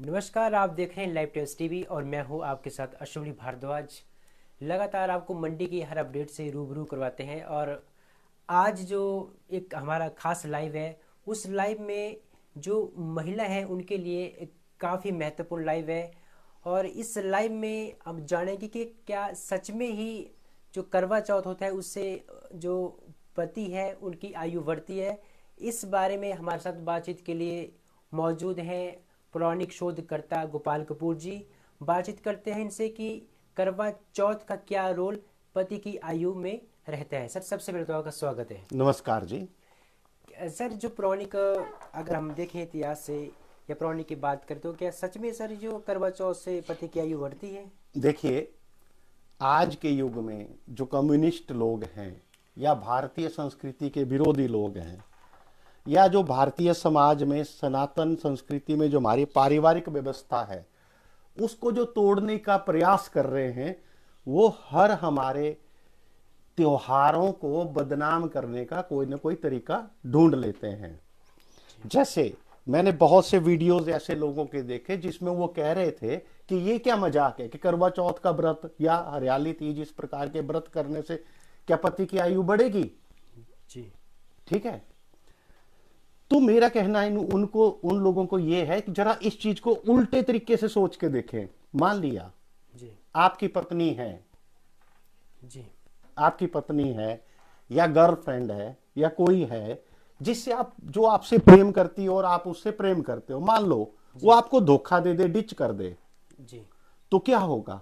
नमस्कार, आप देख रहे हैं लाइव टेस्ट टीवी और मैं हूं आपके साथ अश्विनी भारद्वाज। लगातार आपको मंडी की हर अपडेट से रूबरू करवाते हैं और आज जो एक हमारा खास लाइव है, उस लाइव में जो महिला है उनके लिए एक काफ़ी महत्वपूर्ण लाइव है। और इस लाइव में हम जानेंगे कि क्या सच में ही जो करवा चौथ होता है उससे जो पति है उनकी आयु बढ़ती है। इस बारे में हमारे साथ बातचीत के लिए मौजूद हैं पौराणिक शोधकर्ता गोपाल कपूर जी। बातचीत करते हैं इनसे कि करवा चौथ का क्या रोल पति की आयु में रहता है। सर, सबसे पहले तो आपका स्वागत है। नमस्कार जी। सर, जो पौराणिक अगर हम देखें इतिहास से या पौराणिक की बात करें तो क्या सच में सर जो करवा चौथ से पति की आयु बढ़ती है? देखिए, आज के युग में जो कम्युनिस्ट लोग हैं या भारतीय संस्कृति के विरोधी लोग हैं या जो भारतीय समाज में सनातन संस्कृति में जो हमारी पारिवारिक व्यवस्था है उसको जो तोड़ने का प्रयास कर रहे हैं, वो हर हमारे त्योहारों को बदनाम करने का कोई ना कोई तरीका ढूंढ लेते हैं। जैसे मैंने बहुत से वीडियोस ऐसे लोगों के देखे जिसमें वो कह रहे थे कि ये क्या मजाक है कि करवा चौथ का व्रत या हरियाली तीज इस प्रकार के व्रत करने से क्या पति की आयु बढ़ेगी। जी। ठीक है, तो मेरा कहना है उनको उन लोगों को ये है कि जरा इस चीज को उल्टे तरीके से सोच के देखें। मान लिया जी। आपकी पत्नी है, जी। आपकी पत्नी है या गर्लफ्रेंड है या कोई है जिससे आप जो आपसे प्रेम करती हो और आप उससे प्रेम करते हो, मान लो वो आपको धोखा दे दे, डिच कर दे, जी। तो क्या होगा?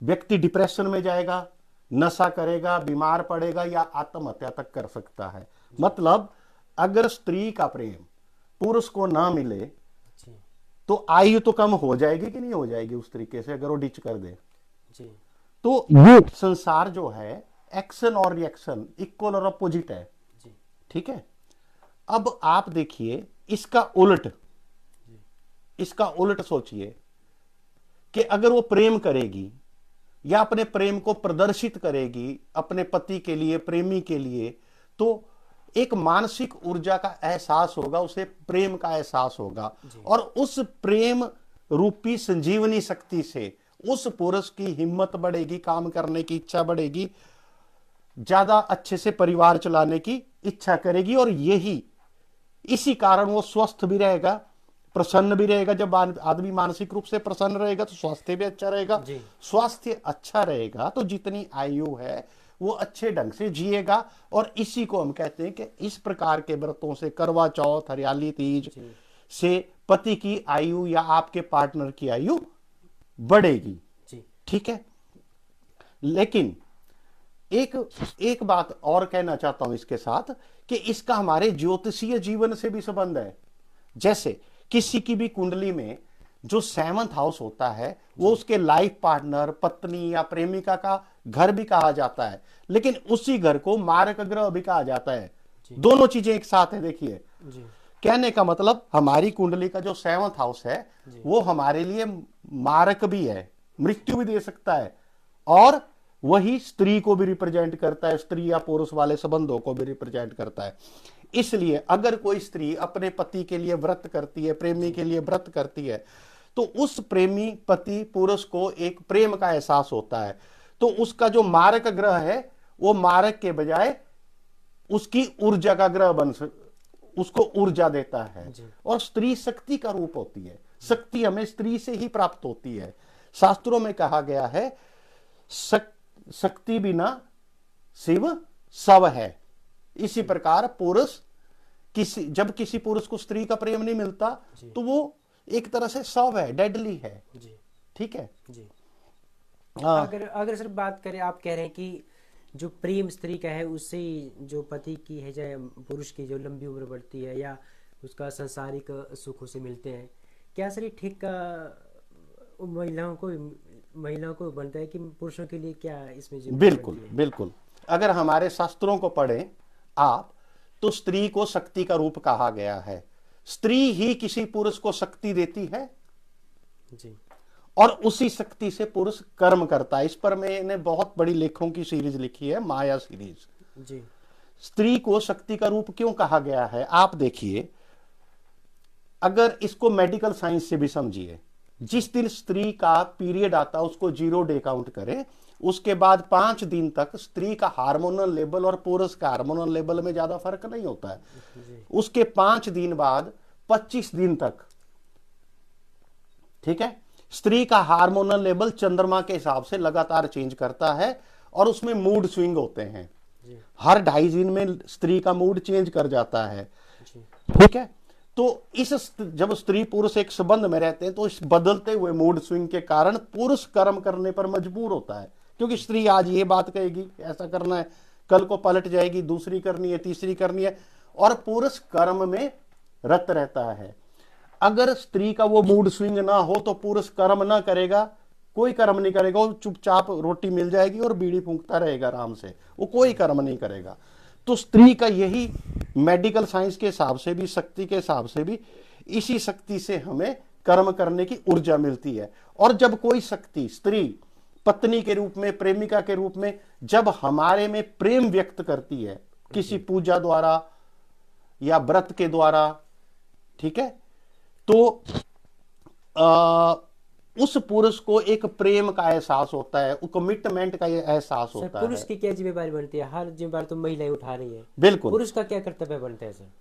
व्यक्ति डिप्रेशन में जाएगा, नशा करेगा, बीमार पड़ेगा या आत्महत्या तक कर सकता है। मतलब अगर स्त्री का प्रेम पुरुष को ना मिले जी। तो आयु तो कम हो जाएगी कि नहीं हो जाएगी उस तरीके से, अगर वो डिच कर दे। जी। तो ये संसार जो है, एक्शन और रिएक्शन इक्वल और अपोजिट है। जी। ठीक है, अब आप देखिए इसका उलट सोचिए कि अगर वो प्रेम करेगी या अपने प्रेम को प्रदर्शित करेगी अपने पति के लिए, प्रेमी के लिए, तो एक मानसिक ऊर्जा का एहसास होगा, उसे प्रेम का एहसास होगा और उस प्रेम रूपी संजीवनी शक्ति से उस पुरुष की हिम्मत बढ़ेगी, काम करने की इच्छा बढ़ेगी, ज्यादा अच्छे से परिवार चलाने की इच्छा करेगी। और इसी कारण वो स्वस्थ भी रहेगा, प्रसन्न भी रहेगा। जब आदमी मानसिक रूप से प्रसन्न रहेगा तो स्वास्थ्य भी अच्छा रहेगा। स्वास्थ्य अच्छा रहेगा तो जितनी आयु है वो अच्छे ढंग से जिएगा। और इसी को हम कहते हैं कि इस प्रकार के व्रतों से, करवा चौथ, हरियाली तीज से पति की आयु या आपके पार्टनर की आयु बढ़ेगी। ठीक है, लेकिन एक एक बात और कहना चाहता हूं इसके साथ कि इसका हमारे ज्योतिषीय जीवन से भी संबंध है। जैसे किसी की भी कुंडली में जो 7th हाउस होता है वो उसके लाइफ पार्टनर, पत्नी या प्रेमिका का घर भी कहा जाता है, लेकिन उसी घर को मारक ग्रह भी कहा जाता है। दोनों चीजें एक साथ है। देखिए, कहने का मतलब हमारी कुंडली का जो 7th हाउस है वो हमारे लिए मारक भी है, मृत्यु भी दे सकता है, और वही स्त्री को भी रिप्रेजेंट करता है, स्त्री या पुरुष वाले संबंधों को भी रिप्रेजेंट करता है। इसलिए अगर कोई स्त्री अपने पति के लिए व्रत करती है, प्रेमी के लिए व्रत करती है, तो उस प्रेमी पति पुरुष को एक प्रेम का एहसास होता है। तो उसका जो मारक ग्रह है वो मारक के बजाय उसकी ऊर्जा का ग्रह उसको ऊर्जा देता है। और स्त्री शक्ति का रूप होती है, शक्ति हमें स्त्री से ही प्राप्त होती है। शास्त्रों में कहा गया है शक्ति बिना शिव शव है। इसी प्रकार पुरुष जब किसी पुरुष को स्त्री का प्रेम नहीं मिलता तो वो एक तरह से शव है, डेडली है। ठीक है जी। अगर सर बात करें, आप कह रहे हैं कि जो प्रेम स्त्री का है उससे जो पति की है, चाहे पुरुष की जो लंबी उम्र बढ़ती है या उसका सांसारिक सुख उसे मिलते हैं, क्या सर ये ठीक महिलाओं को बनता है कि पुरुषों के लिए क्या इसमें जिम्मेदारी बिल्कुल बनती है? बिल्कुल। अगर हमारे शास्त्रों को पढ़ें आप तो स्त्री को शक्ति का रूप कहा गया है। स्त्री ही किसी पुरुष को शक्ति देती है जी। और उसी शक्ति से पुरुष कर्म करता है। इस पर मैंने बहुत बड़ी लेखों की सीरीज लिखी है, माया सीरीज। जी। स्त्री को शक्ति का रूप क्यों कहा गया है? आप देखिए, अगर इसको मेडिकल साइंस से भी समझिए, जिस दिन स्त्री का पीरियड आता है उसको 0 डे काउंट करें, उसके बाद 5 दिन तक स्त्री का हार्मोनल लेवल और पुरुष का हार्मोनल लेवल में ज्यादा फर्क नहीं होता है। उसके 5 दिन बाद 25 दिन तक, ठीक है, स्त्री का हार्मोनल लेवल चंद्रमा के हिसाब से लगातार चेंज करता है और उसमें मूड स्विंग होते हैं। हर 2.5 दिन में स्त्री का मूड चेंज कर जाता है, ठीक है। तो जब स्त्री पुरुष एक संबंध में रहते हैं तो इस बदलते हुए मूड स्विंग के कारण पुरुष कर्म करने पर मजबूर होता है, क्योंकि स्त्री आज ये बात कहेगी ऐसा करना है, कल को पलट जाएगी, दूसरी करनी है, तीसरी करनी है, और पुरुष कर्म में रत रहता है। अगर स्त्री का वो मूड स्विंग ना हो तो पुरुष कर्म ना करेगा, कोई कर्म नहीं करेगा, वो चुपचाप रोटी मिल जाएगी और बीड़ी फूंकता रहेगा आराम से, वो कोई कर्म नहीं करेगा। तो स्त्री का यही मेडिकल साइंस के हिसाब से भी, शक्ति के हिसाब से भी, इसी शक्ति से हमें कर्म करने की ऊर्जा मिलती है। और जब कोई शक्ति स्त्री पत्नी के रूप में, प्रेमिका के रूप में जब हमारे में प्रेम व्यक्त करती है किसी पूजा द्वारा या व्रत के द्वारा, ठीक है, तो उस पुरुष को एक प्रेम का एहसास होता है, कमिटमेंट का एहसास होता है। पुरुष की क्या जिम्मेदारी बनती है? हर जिम्मेदारी तो महिलाएं उठा रही है। बिल्कुल। पुरुष का क्या कर्तव्य बनता है सर?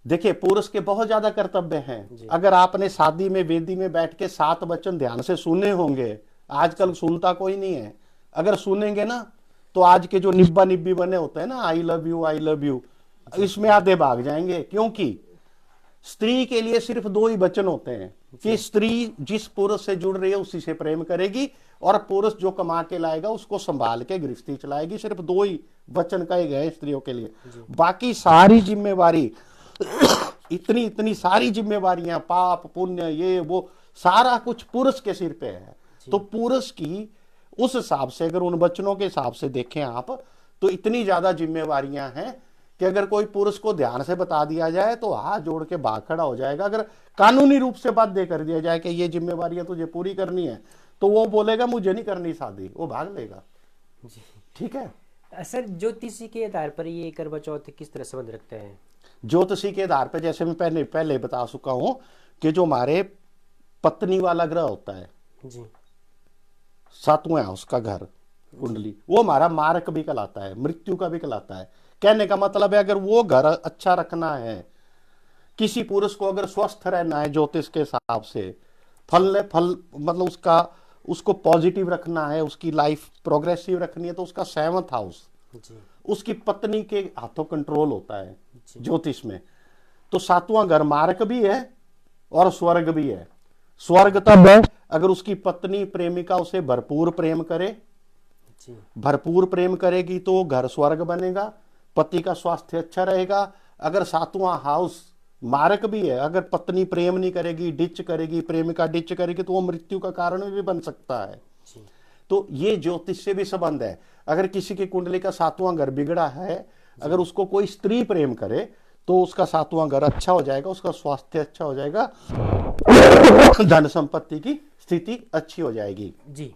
देखिए, पुरुष के बहुत ज्यादा कर्तव्य हैं। अगर आपने शादी में वेदी में बैठ के 7 वचन ध्यान से सुने होंगे, आजकल सुनता कोई नहीं है, अगर सुनेंगे ना तो आज के जो निब्बा निब्बी बने होते हैं ना, आई लव यू, इसमें आधे भाग जाएंगे। क्योंकि स्त्री के लिए सिर्फ 2 ही वचन होते हैं कि स्त्री जिस पुरुष से जुड़ रही है उसी से प्रेम करेगी, और पुरुष जो कमा के लाएगा उसको संभाल के गृहस्थी चलाएगी। सिर्फ 2 ही वचन कहे गए स्त्रियों के लिए। बाकी सारी जिम्मेवारी इतनी इतनी सारी जिम्मेवारियां, पाप पुण्य, ये वो सारा कुछ पुरुष के सिर पे है। तो पुरुष की उस हिसाब से, अगर उन वचनों के हिसाब से देखें आप, तो इतनी ज्यादा जिम्मेवारियां हैं कि अगर कोई पुरुष को ध्यान से बता दिया जाए तो हाथ जोड़ के भाग खड़ा हो जाएगा। अगर कानूनी रूप से बात दे कर दिया जाए कि ये जिम्मेवारियां तुझे पूरी करनी है, तो वो बोलेगा मुझे नहीं करनी शादी, वो भाग लेगा। ठीक है सर, ज्योतिषी के आधार पर ये करवा चौथ किस तरह संबंध रखते हैं? ज्योतिषी के आधार पर, जैसे मैं पहले बता चुका हूं कि जो हमारे पत्नी वाला ग्रह होता है जी, 7वां हाउस का घर कुंडली, वो हमारा मारक भी कहलाता है, मृत्यु का भी कहलाता है। कहने का मतलब है, अगर वो घर अच्छा रखना है, किसी पुरुष को अगर स्वस्थ रहना है ज्योतिष के हिसाब से, फल मतलब उसको पॉजिटिव रखना है, उसकी लाइफ प्रोग्रेसिव रखनी है, तो उसका 7वां हाउस उसकी पत्नी के हाथों कंट्रोल होता है ज्योतिष में। तो 7वां घर मारक भी है और स्वर्ग भी है। स्वर्ग तब है अगर उसकी पत्नी प्रेमिका उसे भरपूर प्रेम करे, भरपूर प्रेम करेगी तो घर स्वर्ग बनेगा, पति का स्वास्थ्य अच्छा रहेगा। अगर 7वां हाउस मारक भी है, अगर पत्नी प्रेम नहीं करेगी, डिच करेगी, प्रेमिका डिच करेगी, तो वो मृत्यु का कारण भी बन सकता है। तो ये ज्योतिष से भी संबंध है। अगर किसी की कुंडली का 7वां घर बिगड़ा है, अगर उसको कोई स्त्री प्रेम करे तो उसका 7वां घर अच्छा हो जाएगा, उसका स्वास्थ्य अच्छा हो जाएगा, धन संपत्ति की स्थिति अच्छी हो जाएगी। जी,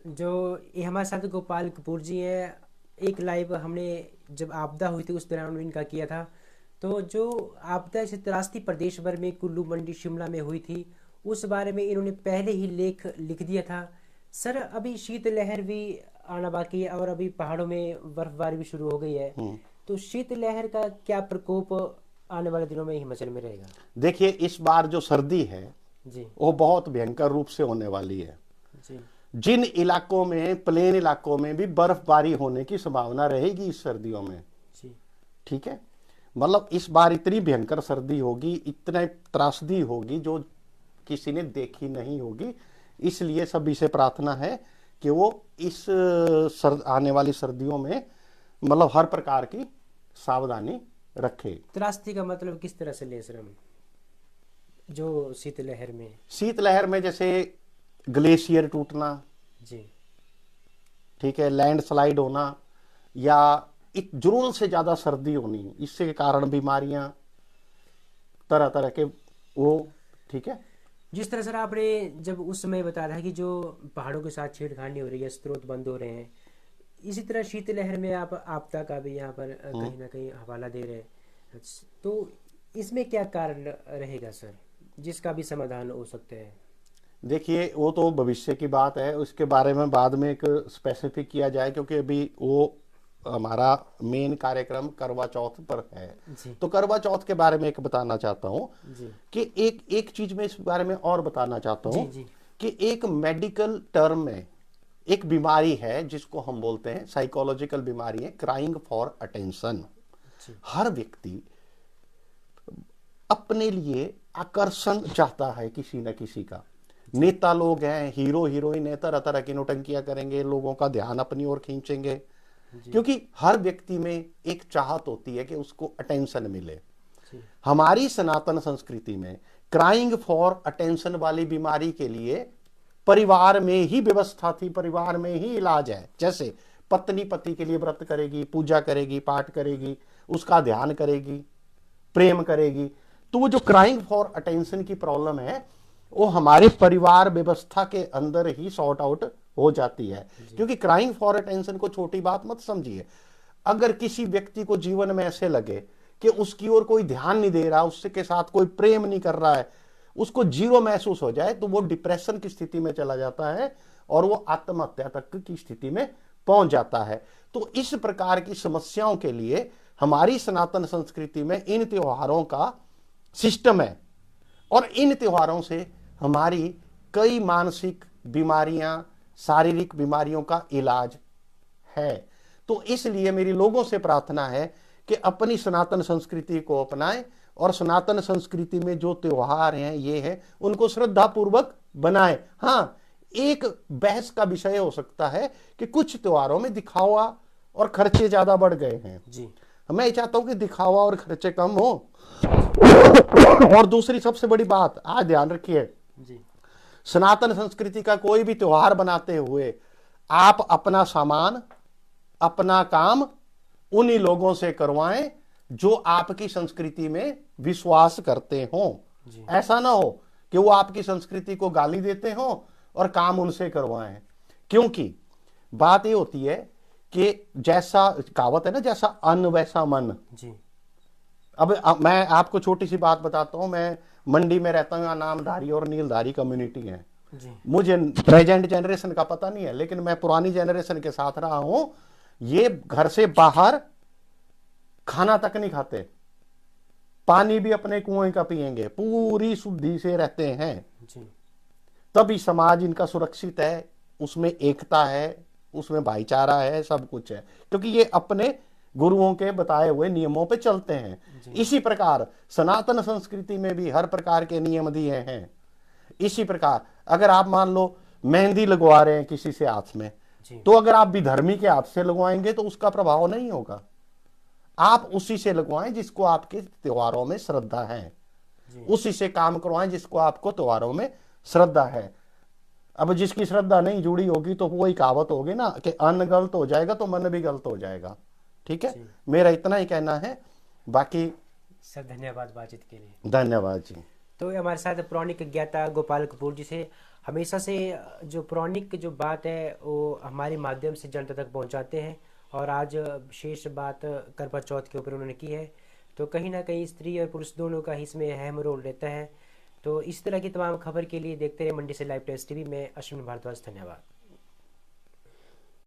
जो ये हमारे साथ गोपाल कपूर जी हैं, एक लाइव हमने जब आपदा हुई थी उस दौरान इनका किया था। तो जो आपदा से त्रासदी प्रदेश भर में, कुल्लू, मंडी, शिमला में हुई थी, उस बारे में इन्होंने पहले ही लेख लिख दिया था। सर, अभी शीतलहर भी आना बाकी है और अभी पहाड़ों में बर्फबारी भी शुरू हो गई है, तो शीतलहर का क्या प्रकोप आने वाले दिनों में हिमाचल में रहेगा? देखिए, इस बार जो सर्दी है जी, वो बहुत भयंकर रूप से होने वाली है जी। जिन इलाकों में, प्लेन इलाकों में भी बर्फबारी होने की संभावना रहेगी इस सर्दियों में। जी, ठीक है, मतलब इस बार इतनी भयंकर सर्दी होगी, इतनी त्रासदी होगी जो किसी ने देखी नहीं होगी। इसलिए सभी से प्रार्थना है कि वो इस आने वाली सर्दियों में मतलब हर प्रकार की सावधानी रखे। त्रासदी का मतलब किस तरह से ले सर हम? जो शीतलहर में जैसे ग्लेशियर टूटना, जी, ठीक है, लैंडस्लाइड होना, या जरूरत से ज्यादा सर्दी होनी, इससे कारण बीमारियां तरह तरह के वो, ठीक है। जिस तरह सर आपने जब उस समय बताया था कि जो पहाड़ों के साथ छेड़खानी हो रही है, स्रोत बंद हो रहे हैं, इसी तरह शीतलहर में आप आपदा का भी यहाँ पर कहीं ना कहीं हवाला दे रहे हैं। तो इसमें क्या कारण रहेगा सर, जिसका भी समाधान हो सकते हैं? देखिए, वो तो भविष्य की बात है, उसके बारे में बाद में एक स्पेसिफिक किया जाए, क्योंकि अभी वो हमारा मेन कार्यक्रम करवा चौथ पर है। जी तो करवा चौथ के बारे में एक बताना चाहता हूँ जी कि एक एक चीज में इस बारे में और बताना चाहता जी हूँ जी कि एक मेडिकल टर्म में एक बीमारी है जिसको हम बोलते हैं, साइकोलॉजिकल बीमारी है, क्राइंग फॉर अटेंशन। जी हर व्यक्ति अपने लिए आकर्षण चाहता है किसी न किसी का। जी नेता लोग हैं, हीरो हीरोइन है, तरह तरह की नौटंकियां करेंगे, लोगों का ध्यान अपनी ओर खींचेंगे, जी क्योंकि हर व्यक्ति में एक चाहत होती है कि उसको अटेंशन मिले। जी हमारी सनातन संस्कृति में क्राइंग फॉर अटेंशन वाली बीमारी के लिए परिवार में ही व्यवस्था थी, परिवार में ही इलाज है। जैसे पत्नी पति के लिए व्रत करेगी, पूजा करेगी, पाठ करेगी, उसका ध्यान करेगी, प्रेम करेगी। तो वो जो क्राइंग फॉर अटेंशन की प्रॉब्लम है, वो हमारे परिवार व्यवस्था के अंदर ही सॉर्ट आउट हो जाती है। जी क्योंकि क्राइंग फॉर अटेंशन को छोटी बात मत समझिए। अगर किसी व्यक्ति को जीवन में ऐसे लगे कि उसकी ओर कोई ध्यान नहीं दे रहा, उससे के साथ कोई प्रेम नहीं कर रहा है, उसको जीरो महसूस हो जाए, तो वो डिप्रेशन की स्थिति में चला जाता है और वो आत्महत्या तक की स्थिति में पहुंच जाता है। तो इस प्रकार की समस्याओं के लिए हमारी सनातन संस्कृति में इन त्योहारों का सिस्टम है, और इन त्योहारों से हमारी कई मानसिक बीमारियां, शारीरिक बीमारियों का इलाज है। तो इसलिए मेरी लोगों से प्रार्थना है कि अपनी सनातन संस्कृति को अपनाएं, और सनातन संस्कृति में जो त्योहार हैं ये हैं, उनको श्रद्धा पूर्वक बनाएं। हाँ, एक बहस का विषय हो सकता है कि कुछ त्योहारों में दिखावा और खर्चे ज्यादा बढ़ गए हैं। जी मैं ये चाहता हूं कि दिखावा और खर्चे कम हो। जी और दूसरी सबसे बड़ी बात, आज ध्यान रखिए, जी सनातन संस्कृति का कोई भी त्योहार बनाते हुए आप अपना सामान, अपना काम उन्हीं लोगों से करवाएं जो आपकी संस्कृति में विश्वास करते हो। जी ऐसा ना हो कि वो आपकी संस्कृति को गाली देते हो और काम उनसे करवाएं। क्योंकि बात ये होती है कि जैसा कहावत है ना, जैसा अन्न वैसा मन। जी अब मैं आपको छोटी सी बात बताता हूं। मैं मंडी में रहता हूं, यहाँ नामधारी और नीलधारी कम्युनिटी है। जी मुझे प्रेजेंट जनरेशन का पता नहीं है, लेकिन मैं पुरानी जनरेशन के साथ रहा हूं। ये घर से बाहर खाना तक नहीं खाते, पानी भी अपने कुएं का पिएंगे, पूरी शुद्धि से रहते हैं। जी तभी समाज इनका सुरक्षित है, उसमें एकता है, उसमें भाईचारा है, सब कुछ है, क्योंकि ये अपने गुरुओं के बताए हुए नियमों पे चलते हैं। जी इसी प्रकार सनातन संस्कृति में भी हर प्रकार के नियम दिए हैं। इसी प्रकार अगर आप मान लो मेहंदी लगवा रहे हैं किसी से हाथ में, जी तो अगर आप विधर्मी के हाथ से लगवाएंगे तो उसका प्रभाव नहीं होगा। आप उसी से लगवाएं जिसको आपके त्योहारों में श्रद्धा है, जी उसी से काम करवाएं जिसको आपको त्योहारों में श्रद्धा है। अब जिसकी श्रद्धा नहीं जुड़ी होगी तो वही कहावत होगी ना कि अन्न गलत हो जाएगा तो मन भी गलत हो जाएगा। ठीक है, जी मेरा इतना ही कहना है। बाकी सर, धन्यवाद बातचीत के लिए। धन्यवाद जी। तो हमारे साथ पौराणिक ज्ञाता गोपाल कपूर जी से हमेशा से जो पौराणिक जो बात है वो हमारे माध्यम से जनता तक पहुंचाते हैं, और आज विशेष बात करवा चौथ के ऊपर उन्होंने की है। तो कहीं ना कहीं स्त्री और पुरुष दोनों का इसमें अहम रोल रहता है। तो इस तरह की तमाम खबर के लिए देखते रहे मंडी से लाइव टेस्ट टीवी में। अश्विन भारद्वाज, धन्यवाद।